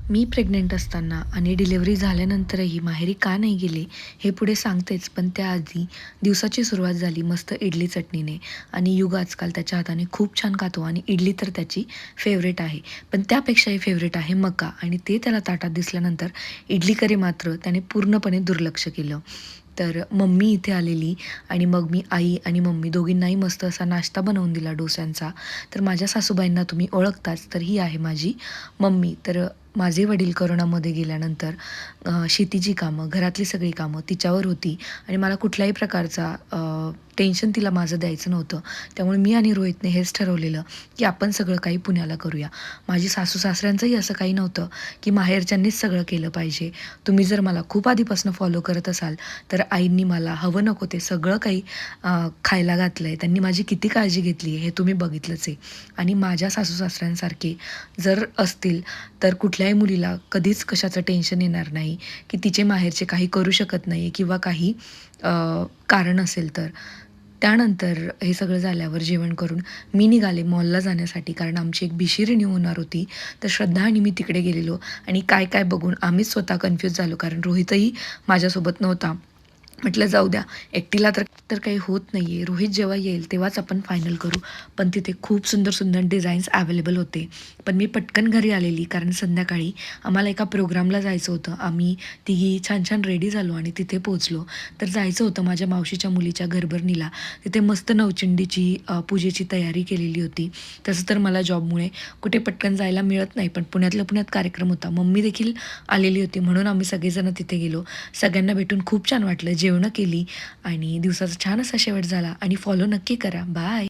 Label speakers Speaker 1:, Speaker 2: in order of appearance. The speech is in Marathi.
Speaker 1: मी प्रेग्नंट असताना आणि डिलिव्हरी झाल्यानंतरही माहेरी का नाही गेले हे पुढे सांगतेच, पण त्याआधी दिवसाची सुरुवात झाली मस्त इडली चटणीने. आणि युग आजकाल त्याच्या हाताने खूप छान खातो आणि इडली तर त्याची फेवरेट आहे. पण त्यापेक्षाही फेवरेट आहे मका, आणि ते त्याला ताटात दिसल्यानंतर इडलीकडे मात्र त्याने पूर्णपणे दुर्लक्ष केलं. तर मम्मी इथे आलेली आणि मग मी आई आणि मम्मी दोघींनाही मस्त असा नाश्ता बनवून दिला डोस्यांचा. तर माझ्या सासूबाईंना तुम्ही ओळखताच, तर ही आहे माझी मम्मी. तर माझे वडील कोरोनामध्ये गेल्यानंतर शेतीची कामं, घरातली सगळी कामं तिच्यावर होती आणि मला कुठल्याही प्रकारचा टेन्शन तिला माझं द्यायचं नव्हतं. त्यामुळे मी आणि रोहितने हेच ठरवलेलं, की आपण सगळं काही पुण्याला करूया. माझी सासू-सासऱ्यांचंही असं काही नव्हतं, की माहेरच्यांनीच सगळं केलं पाहिजे. तुम्ही जर मला खूप आधीपासून फॉलो करत असाल, तर आईंनी मला हवं नको ते सगळं काही खायला घातलं आहे. त्यांनी माझी किती काळजी घेतली आहे हे तुम्ही बघितलंच आहे. आणि माझ्या सासू-सासऱ्यांसारखे जर असतील, तर कुठल्याही मुलीला कधीच कशाचं टेन्शन येणार नाही, की तिचे माहेरचे काही करू शकत नाही किंवा काही कारण असेल तर. त्यानंतर हे सगळं झाल्यावर जेवण करून मी निघाले मॉलला जाण्यासाठी, कारण आमची एक भिशी रिन्यू होणार होती. तर श्रद्धा आणि मी तिकडे गेलेलो आणि काय काय बघून आम्हीच स्वतः कन्फ्यूज झालो, कारण रोहितही माझ्यासोबत नव्हता. म्हटलं जाऊ द्या, एकटीला तर तर काही होत नाही आहे. रोहित जेव्हा येईल तेव्हाच आपण फायनल करू. पण तिथे खूप सुंदर सुंदर डिझाईन्स अवेलेबल होते. पण मी पटकन घरी आलेली, कारण संध्याकाळी आम्हाला एका प्रोग्रामला जायचं होतं. आम्ही तिघी छान छान रेडी झालो आणि तिथे पोहोचलो. तर जायचं होतं माझ्या मावशीच्या मुलीच्या घरभरणीला. तिथे मस्त नवचंडीची पूजेची तयारी केलेली होती. तसं तर मला जॉबमुळे कुठे पटकन जायला मिळत नाही, पण पुण्यातल्या पुण्यात कार्यक्रम होता. मम्मी देखील आलेली होती, म्हणून आम्ही सगळेजण तिथे गेलो. सगळ्यांना भेटून खूप छान वाटलं. जेवणं केली आणि दिवसाचा छान असा शेवट झाला. आणि फॉलो नक्की करा. बाय.